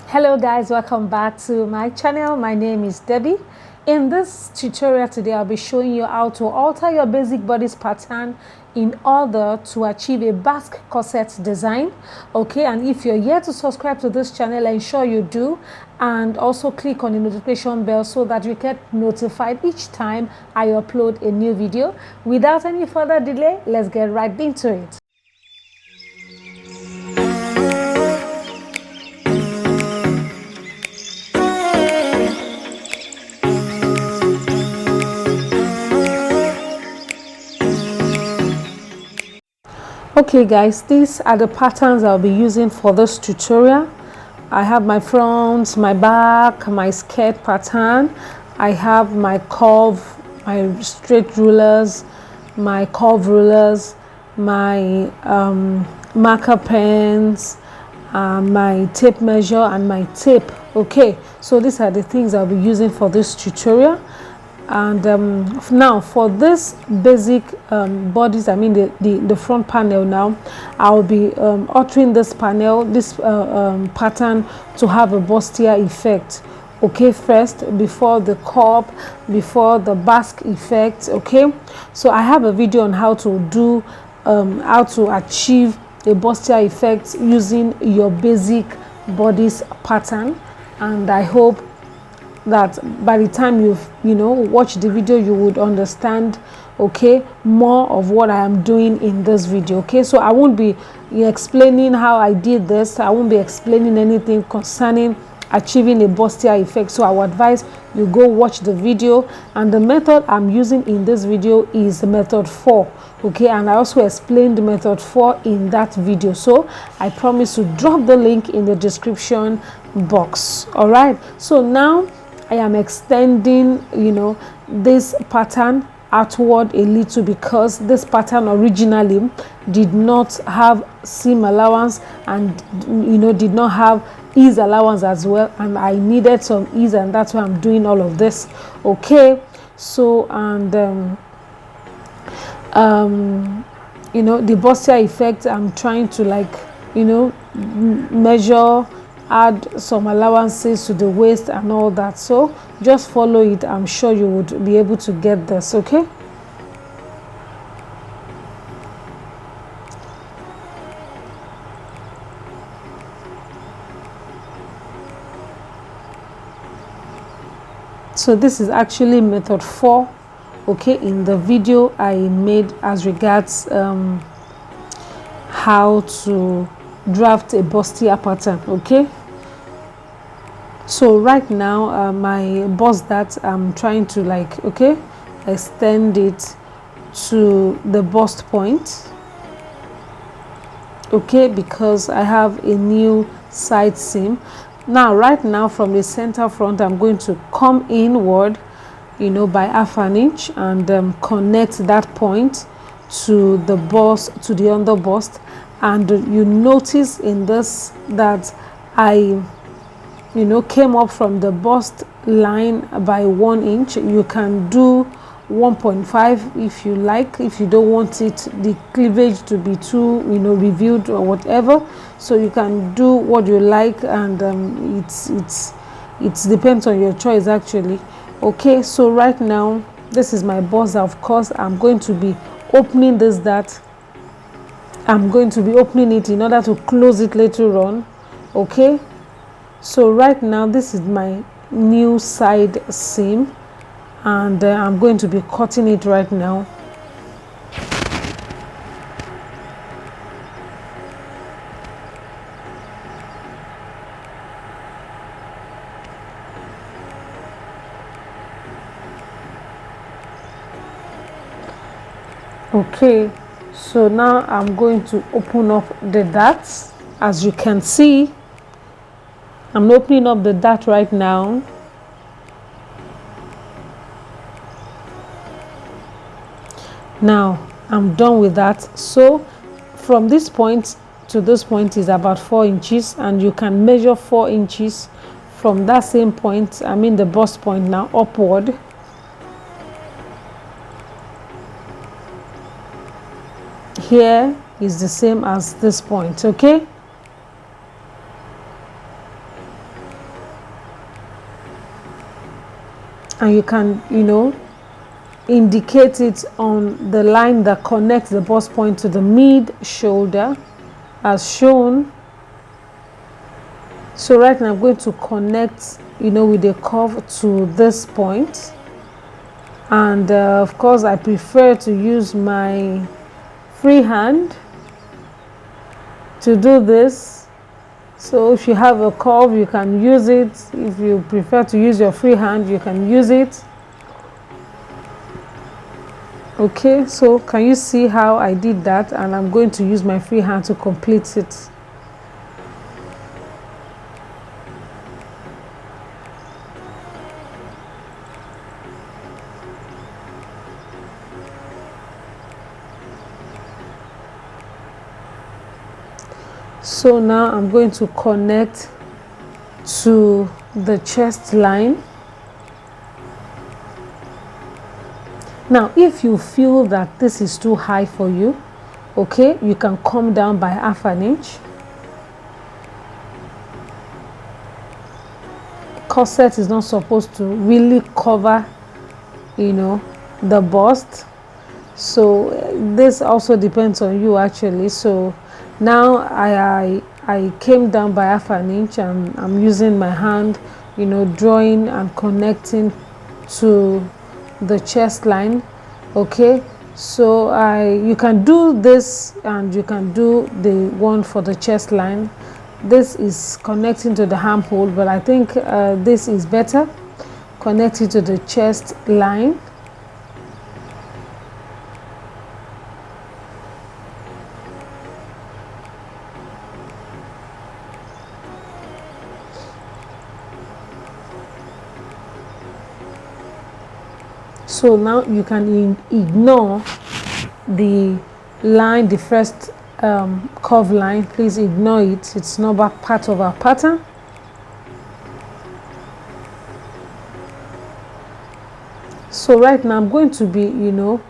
Hello guys, welcome back to my channel. My name is Debbie. In this tutorial today, I'll be showing you how to alter your basic bodice pattern in order to achieve a Basque corset design. Okay, and if you're yet to subscribe to this channel, ensure you do, and also click on the notification bell so that you get notified each time I upload a new video. Without any further delay, let's get right into it. Okay guys, these are the patterns I'll be using for this tutorial. I have my front, my back, my skirt pattern. I have my curve, my straight rulers, my curve rulers, my marker pens, my tape measure and my tape. Okay, so these are the things I'll be using for this tutorial. And now for this basic bodice, I mean the front panel, now I'll be altering this panel, this pattern to have a bustier effect. Okay, first before the cup, before the Basque effect. Okay, so I have a video on how to do how to achieve a bustier effect using your basic bodice pattern, and I hope that by the time you've watched the video, you would understand, okay, more of what I am doing in this video. Okay, so I won't be explaining how I did this. I won't be explaining anything concerning achieving a bustier effect, so I would advise you go watch the video. And the method I'm using in this video is method 4. Okay, and I also explained method 4 in that video, so I promise to drop the link in the description box. All right, so now I am extending this pattern outward a little, because this pattern originally did not have seam allowance and did not have ease allowance as well, and I needed some ease, and that's why I'm doing all of this. Okay, so and the bustier effect, I'm trying to measure, add some allowances to the waist and all that, so just follow it. I'm sure you would be able to get this. Okay, so this is actually method 4, okay, in the video I made as regards how to draft a bustier pattern. Okay, so right now my bust that I'm trying to extend it to the bust point. Okay, because I have a new side seam. Now right now from the center front, I'm going to come inward by half an inch and connect that point to the bust, to the under bust. And you notice in this that I came up from the bust line by 1 inch. You can do 1.5 if you like, if you don't want the cleavage to be too revealed or whatever, so you can do what you like, and it depends on your choice actually. Okay, so right now this is my bust. Of course I'm going to be opening I'm going to be opening it in order to close it later on. Okay, so right now this is my new side seam, and I'm going to be cutting it right now. Okay, so now I'm going to open up the darts. As you can see, I'm opening up the dart right now. Now I'm done with that. So from this point to this point is about 4 inches, and you can measure 4 inches from that same point, I mean the bust point, now upward. Here is the same as this point. Okay, and you can, you know, indicate it on the line that connects the bust point to the mid shoulder as shown. So right now I'm going to connect, you know, with the curve to this point, and of course I prefer to use my free hand to do this. So if you have a curve, you can use it. If you prefer to use your free hand, you can use it. Okay, so can you see how I did that? And I'm going to use my free hand to complete it. So now I'm going to connect to the chest line. Now if you feel that this is too high for you, okay, you can come down by ½ inch. Corset is not supposed to really cover, you know, the bust, so this also depends on you actually. So now I came down by ½ inch, and I'm using my hand, you know, drawing and connecting to the chest line. Okay, so you can do this, and you can do the one for the chest line. This is connecting to the armhole, but I think this is better, connecting to the chest line. So now you can ignore the line, the first curve line. Please ignore it. It's not part of our pattern. So right now I'm going to be, you know,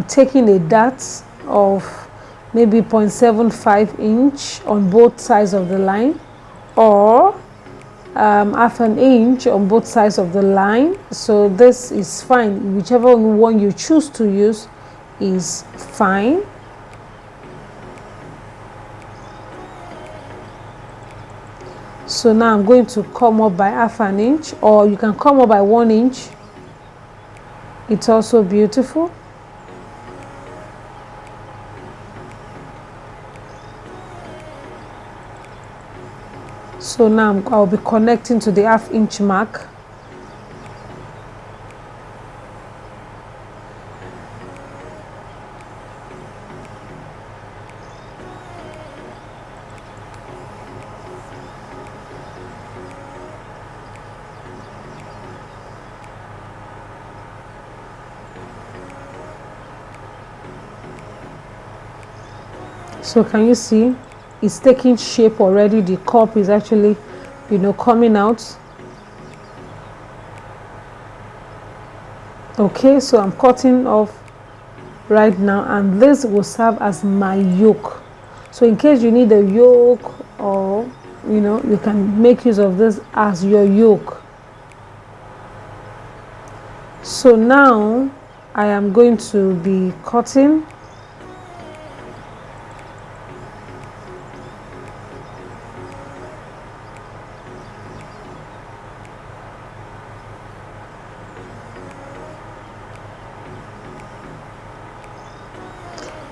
taking a dart of maybe 0.75 inch on both sides of the line, or ½ inch on both sides of the line. So this is fine, whichever one you choose to use is fine. So now I'm going to come up by ½ inch, or you can come up by 1 inch. It's also beautiful. So now I'll be connecting to the ½ inch mark. So can you see it's taking shape already? The cup is actually, you know, coming out. Okay, so I'm cutting off right now, and this will serve as my yoke. So in case you need a yoke, or you know, you can make use of this as your yoke. So now I am going to be cutting.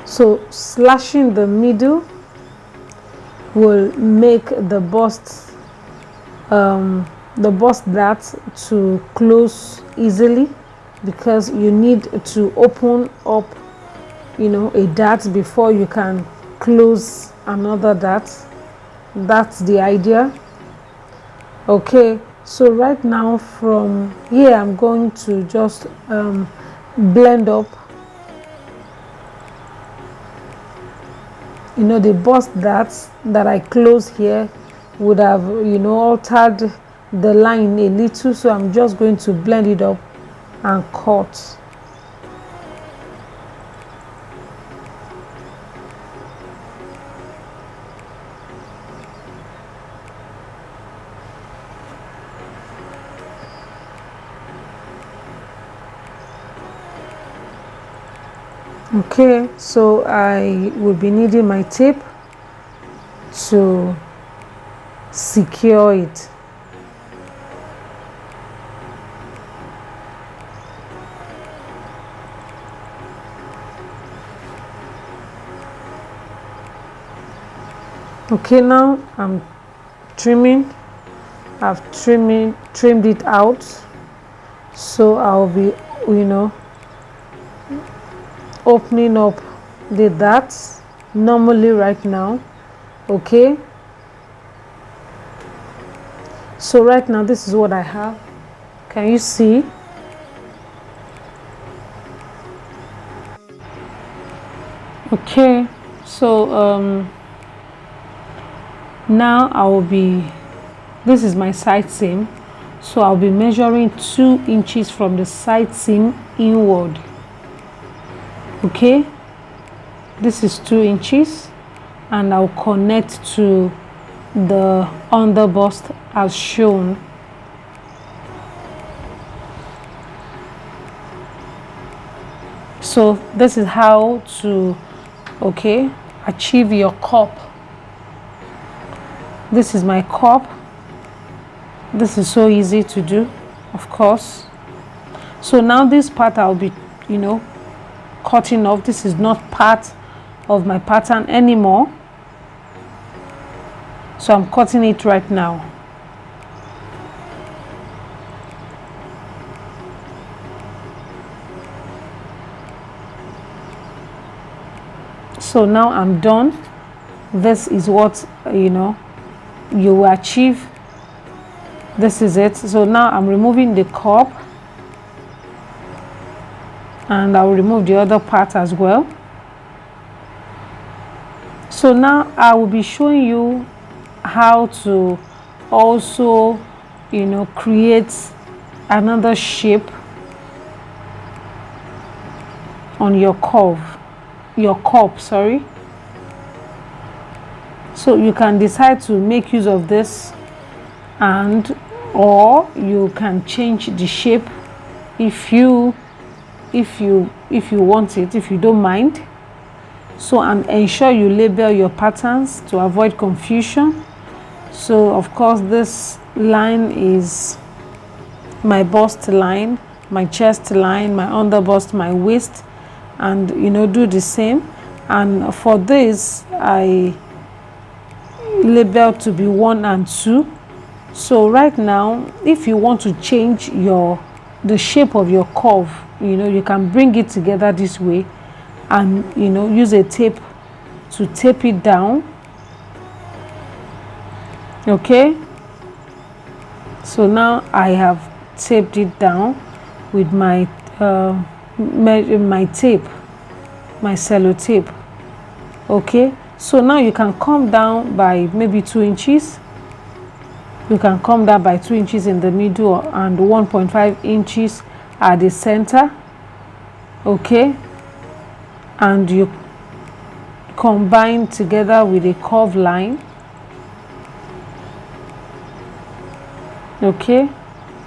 So slashing the middle will make the bust dart to close easily, because you need to open up, you know, a dart before you can close another dart. That's the idea. Okay, so right now from here I'm going to just blend up, you know, the bust darts that I close here would have, you know, altered the line a little, so I'm just going to blend it up and cut. Okay, so I will be needing my tape to secure it. Okay, now I'm trimming. I've trimmed it out, so I'll be, opening up the darts normally right now. Okay, so right now this is what I have. Can you see? Okay, so now I will be, this is my side seam, so I'll be measuring 2 inches from the side seam inward. Okay, this is 2 inches, and I'll connect to the under bust as shown. So this is how to achieve your cup. This is my cup. This is so easy to do, of course. So now this part I'll be cutting off. This is not part of my pattern anymore, so I'm cutting it right now. So now I'm done. This is what you will achieve. This is it. So now I'm removing the cup, and I'll remove the other part as well. So now I will be showing you how to also create another shape on your cup, sorry. So you can decide to make use of this, or you can change the shape if you want it, if you don't mind. So, and ensure you label your patterns to avoid confusion. So of course this line is my bust line, my chest line, my under bust, my waist, and do the same. And for this I label to be 1 and 2. So right now, if you want to change the shape of your curve, you can bring it together this way, and use a tape to tape it down. Okay, so now I have taped it down with my tape, my sellotape. Okay, so now you can come down by maybe 2 inches. You can come down by 2 inches in the middle and 1.5 inches at the center. Okay, and you combine together with a curve line. Okay,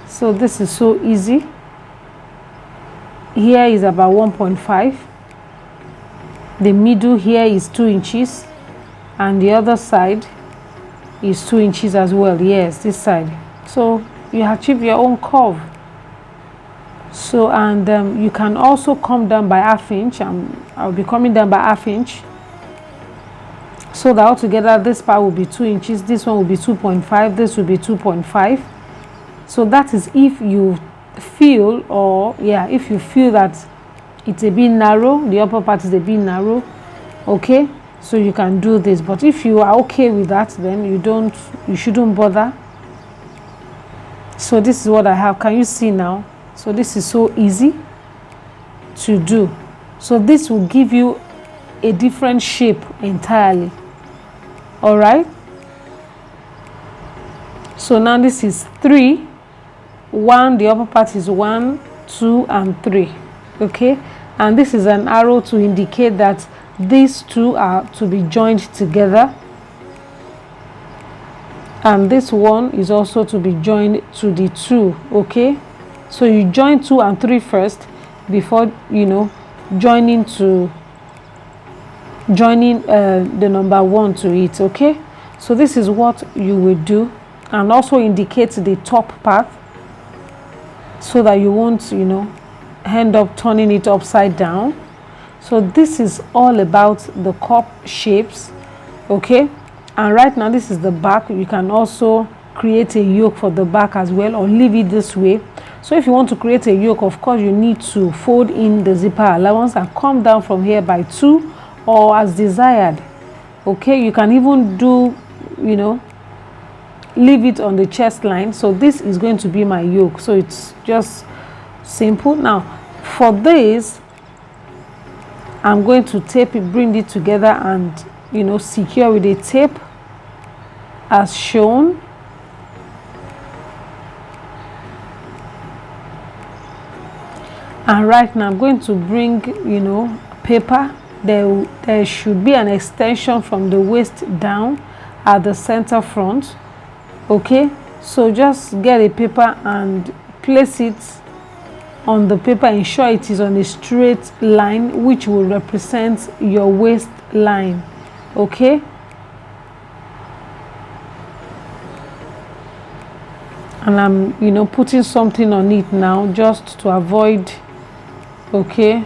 so this is so easy. Here is about 1.5. The middle here is 2 inches, and the other side is 2 inches as well. Yes, this side. So you achieve your own curve. So, and you can also come down by 1/2 inch. I'll be coming down by 1/2 inch, so that altogether this part will be 2 inches, this one will be 2.5, this will be 2.5. So that is if you feel, if you feel that it's a bit narrow, the upper part is a bit narrow. Okay, so you can do this, but if you are okay with that, then you shouldn't bother. So this is what I have. Can you see now? So this is so easy to do. So this will give you a different shape entirely. All right, so now this is 3, 1, the upper part is 1, 2 and 3. Okay, and this is an arrow to indicate that these two are to be joined together, and this one is also to be joined to the 2. Okay, so you join 2 and 3 first before joining the number 1 to it. Okay, so this is what you will do, and also indicate the top part so that you won't, you know, end up turning it upside down. So this is all about the cup shapes. Okay, and right now this is the back. You can also create a yoke for the back as well, or leave it this way. So if you want to create a yoke, of course you need to fold in the zipper allowance and come down from here by 2 or as desired. Okay, you can even do, you know, leave it on the chest line. So this is going to be my yoke, so it's just simple. Now for this, I'm going to tape it, bring it together, and, you know, secure with a tape as shown. And right now I'm going to bring, you know, paper. There should be an extension from the waist down at the center front. Okay, so just get a paper and place it on the paper. Ensure it is on a straight line, which will represent your waist line. Okay, and I'm, you know, putting something on it now just to avoid. Okay,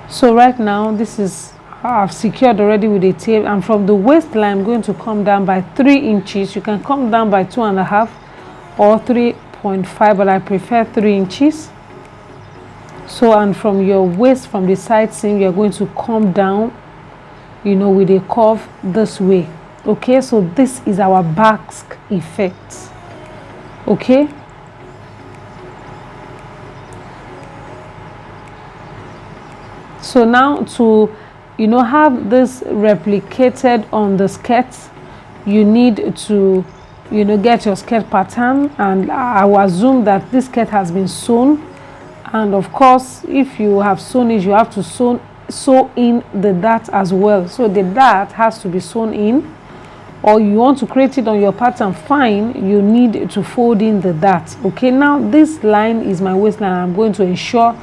so right now this is how I've secured already with a tape, and from the waistline I'm going to come down by 3 inches. You can come down by 2.5 or 3.5, but I prefer 3 inches. So, and from your waist, from the side seam, you're going to come down, you know, with a curve this way. Okay, so this is our Basque effect. Okay, so now to, you know, have this replicated on the skirt, you need to, you know, get your skirt pattern, and I will assume that this skirt has been sewn. And of course, if you have sewn it, you have to sew in the dart as well. So the dart has to be sewn in, or you want to create it on your pattern, fine, you need to fold in the dart. Okay, now this line is my waistline. I'm going to ensure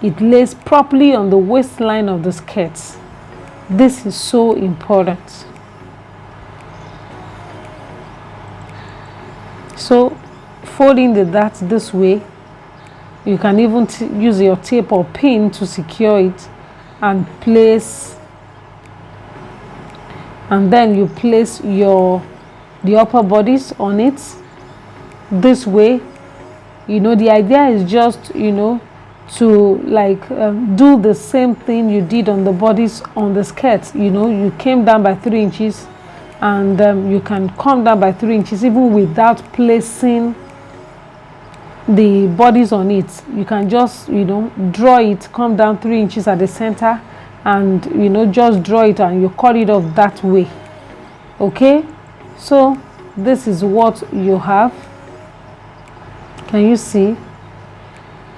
it lays properly on the waistline of the skirt. This is so important. So folding the dart this way, you can even use your tape or pin to secure it and place, and then you place the upper bodice on it this way. You know, the idea is just, you know, to like do the same thing you did on the bodice on the skirt. You know, you came down by 3 inches, and you can come down by 3 inches even without placing the bodice on it. You can just, you know, draw it, come down 3 inches at the center, and, you know, just draw it and you cut it off that way. Okay, so this is what you have. Can you see?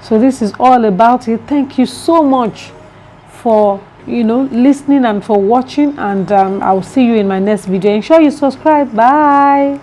So this is all about it. Thank you so much for, you know, listening and for watching, and I'll see you in my next video. Ensure you subscribe. Bye.